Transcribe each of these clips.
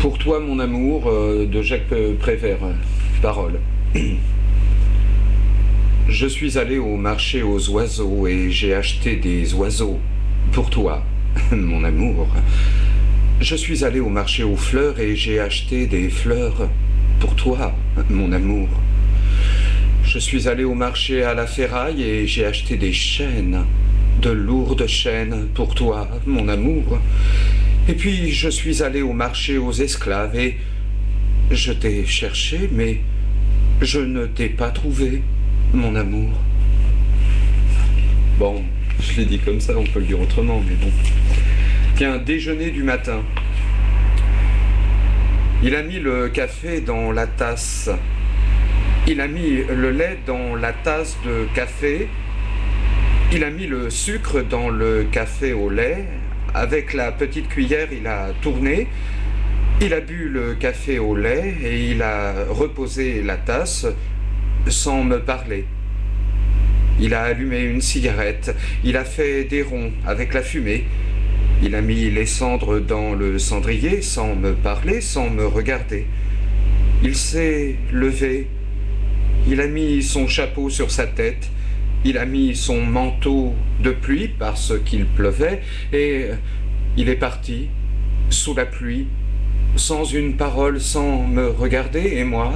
Pour toi, mon amour, de Jacques Prévert, parole. Je suis allé au marché aux oiseaux et j'ai acheté des oiseaux. Pour toi, mon amour. Je suis allé au marché aux fleurs et j'ai acheté des fleurs. Pour toi, mon amour. Je suis allé au marché à la ferraille et j'ai acheté des chaînes. De lourdes chaînes pour toi, mon amour. Et puis je suis allé au marché aux esclaves et je t'ai cherché, mais je ne t'ai pas trouvé, mon amour. Bon, je l'ai dit comme ça, on peut le dire autrement, mais bon. Tiens, déjeuner du matin. Il a mis le café dans la tasse. Il a mis le lait dans la tasse de café. Il a mis le sucre dans le café au lait. Avec la petite cuillère, il a tourné. Il a bu le café au lait et il a reposé la tasse sans me parler. Il a allumé une cigarette. Il a fait des ronds avec la fumée. Il a mis les cendres dans le cendrier sans me parler, sans me regarder. Il s'est levé. Il a mis son chapeau sur sa tête. Il a mis son manteau de pluie parce qu'il pleuvait et il est parti sous la pluie, sans une parole, sans me regarder. Et moi,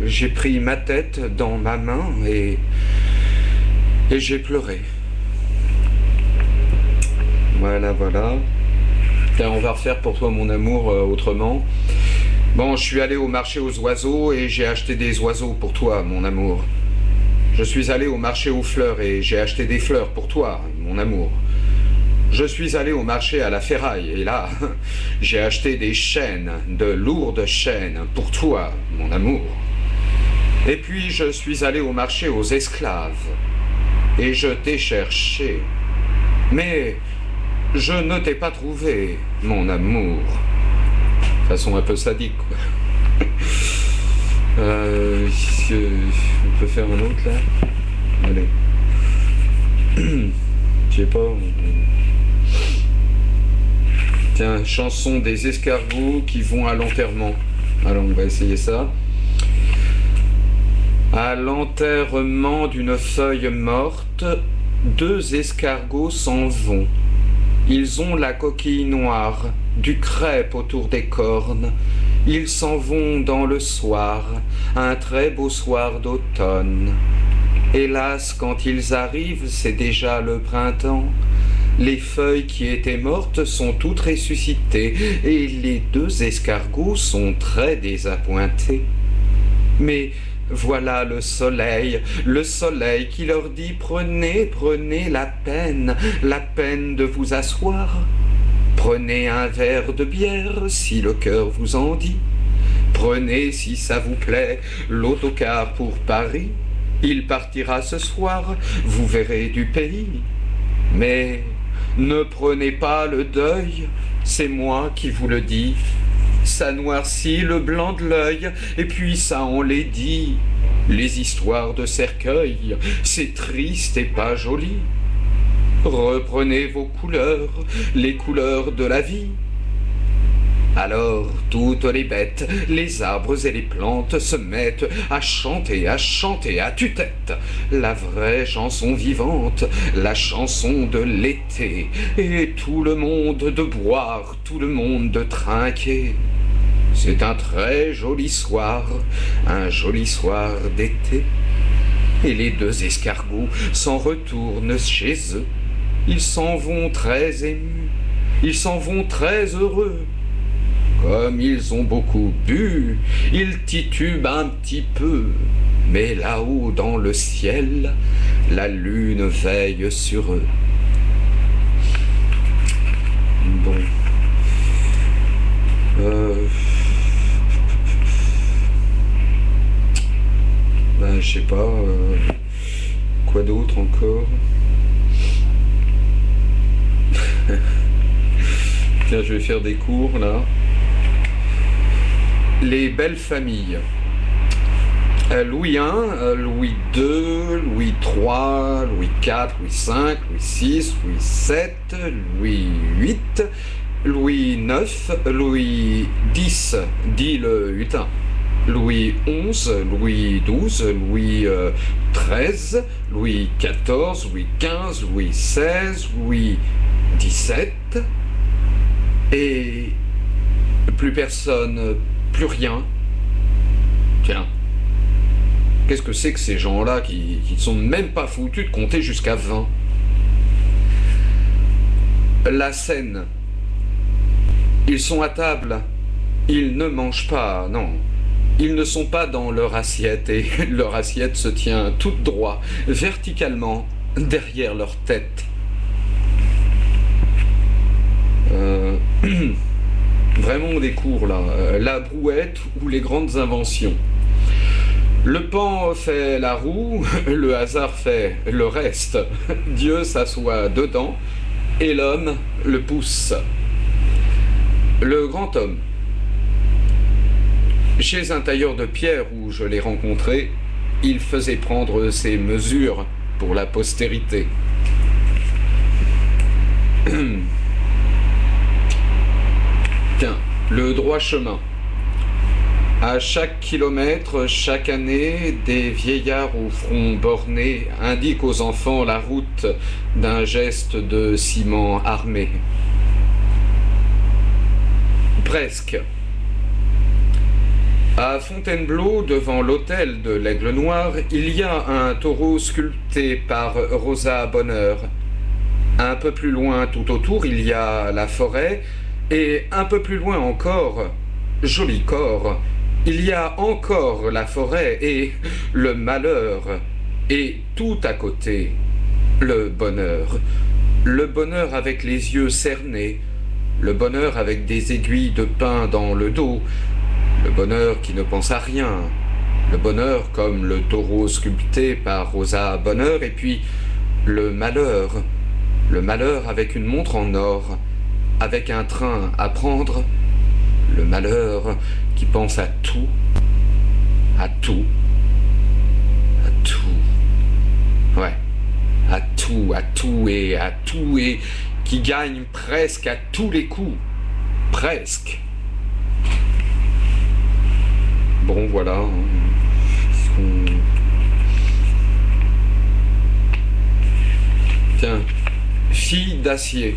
j'ai pris ma tête dans ma main et j'ai pleuré. Voilà. Tiens, on va refaire pour toi, mon amour, autrement. Bon, je suis allé au marché aux oiseaux et j'ai acheté des oiseaux pour toi, mon amour. Je suis allé au marché aux fleurs et j'ai acheté des fleurs pour toi, mon amour. Je suis allé au marché à la ferraille et là, j'ai acheté des chaînes, de lourdes chaînes pour toi, mon amour. Et puis je suis allé au marché aux esclaves et je t'ai cherché. Mais je ne t'ai pas trouvé, mon amour. De façon un peu sadique, quoi. On peut faire un autre là. Allez. Je sais pas. Tiens, chanson des escargots qui vont à l'enterrement. Alors on va essayer ça. À l'enterrement d'une feuille morte, 2 escargots s'en vont. Ils ont la coquille noire, du crêpe autour des cornes. Ils s'en vont dans le soir, un très beau soir d'automne. Hélas, quand ils arrivent, c'est déjà le printemps. Les feuilles qui étaient mortes sont toutes ressuscitées, et les 2 escargots sont très désappointés. Mais voilà le soleil qui leur dit « Prenez la peine de vous asseoir. Prenez un verre de bière si le cœur vous en dit. Prenez, si ça vous plaît, l'autocar pour Paris. Il partira ce soir, vous verrez du pays. Mais ne prenez pas le deuil, c'est moi qui vous le dis. Ça noircit le blanc de l'œil, et puis ça enlaidit. Les histoires de cercueil, c'est triste et pas joli. Reprenez vos couleurs, les couleurs de la vie. Alors toutes les bêtes, les arbres et les plantes se mettent à chanter à tue-tête la vraie chanson vivante, la chanson de l'été. Et tout le monde de boire, tout le monde de trinquer. C'est un très joli soir, un joli soir d'été. Et les 2 escargots s'en retournent chez eux. Ils s'en vont très émus, ils s'en vont très heureux. Comme ils ont beaucoup bu, ils titubent un petit peu. Mais là-haut dans le ciel, la lune veille sur eux. Bon. Ben, je sais pas. Quoi d'autre encore? Tiens, je vais faire des cours là. Les belles familles. Louis I, Louis II, Louis III, Louis IV, Louis V, Louis VI, Louis VII, Louis VIII, Louis IX, Louis X, dit le hutin, Louis XI, Louis XII, Louis XIII, Louis XIV, Louis XV, Louis XVI, Louis XVII, et plus personne, plus rien. Tiens, qu'est-ce que c'est que ces gens-là qui ne sont même pas foutus de compter jusqu'à 20? La scène. Ils sont à table. Ils ne mangent pas, non. Ils ne sont pas dans leur assiette et leur assiette se tient toute droit, verticalement, derrière leur tête. Vraiment des cours là. La brouette ou les grandes inventions. Le pan fait la roue, le hasard fait le reste. Dieu s'assoit dedans et l'homme le pousse. Le grand homme. Chez un tailleur de pierre où je l'ai rencontré, il faisait prendre ses mesures pour la postérité. Tiens, le droit chemin. À chaque kilomètre, chaque année, des vieillards au front borné indiquent aux enfants la route d'un geste de ciment armé. Presque. À Fontainebleau, devant l'hôtel de l'Aigle Noir, il y a un taureau sculpté par Rosa Bonheur. Un peu plus loin, tout autour, il y a la forêt, et un peu plus loin encore, joli corps, il y a encore la forêt et le malheur, et tout à côté, le bonheur. Le bonheur avec les yeux cernés, le bonheur avec des aiguilles de pin dans le dos, le bonheur qui ne pense à rien, le bonheur comme le taureau sculpté par Rosa Bonheur, et puis le malheur avec une montre en or, avec un train à prendre, le malheur qui pense à tout, à tout, à tout, ouais, à tout et qui gagne presque à tous les coups, presque. Bon, voilà. Tiens, fille d'acier.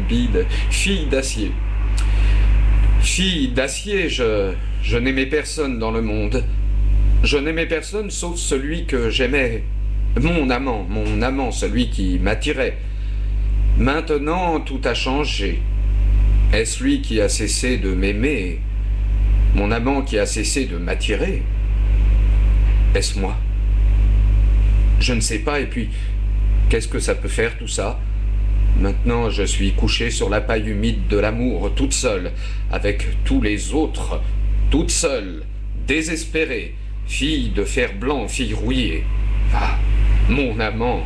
Bide, fille d'acier. Fille d'acier, je n'aimais personne dans le monde. Je n'aimais personne sauf celui que j'aimais. Mon amant, celui qui m'attirait. Maintenant, tout a changé. Est-ce lui qui a cessé de m'aimer? Mon amant qui a cessé de m'attirer? Est-ce moi? Je ne sais pas, et puis, qu'est-ce que ça peut faire tout ça? Maintenant, je suis couché sur la paille humide de l'amour, toute seule, avec tous les autres, toute seule, désespérée, fille de fer blanc, fille rouillée. Ah, mon amant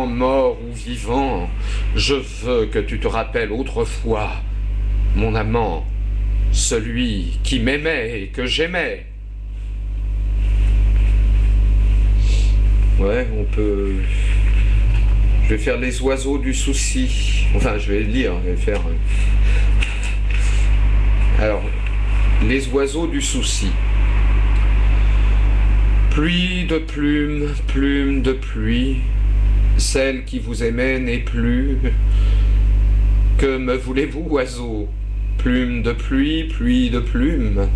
mort ou vivant, je veux que tu te rappelles autrefois, mon amant, celui qui m'aimait et que j'aimais. Ouais, on peut... Je vais faire les oiseaux du souci. Enfin, je vais lire, je vais faire... Alors, les oiseaux du souci. Pluie de plumes, plume de pluie, celle qui vous aimait n'est plus. Que me voulez-vous, oiseau? Plume de pluie, pluie de plume.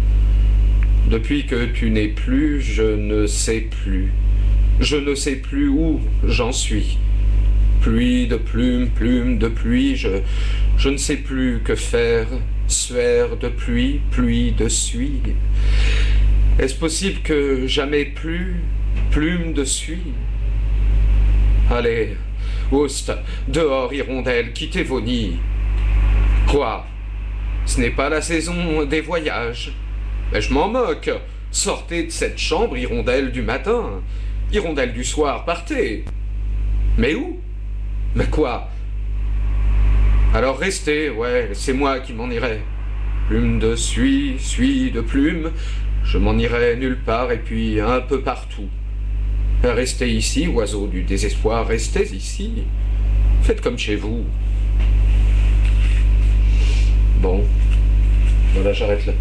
Depuis que tu n'es plus, je ne sais plus. Je ne sais plus où j'en suis. Pluie de plume, plume de pluie, je ne sais plus que faire. Suaire de pluie, pluie de suie. Est-ce possible que jamais plus, plume de suie? Allez, oust, dehors, hirondelle, quittez vos nids. Quoi? Ce n'est pas la saison des voyages. Mais je m'en moque. Sortez de cette chambre, hirondelle du matin. Hirondelle du soir, partez. Mais où? Mais quoi? Alors restez, ouais, c'est moi qui m'en irai. Plume de suie, suie de plume, je m'en irai nulle part et puis un peu partout. Restez ici, oiseaux du désespoir, restez ici. Faites comme chez vous. là, j'arrête là.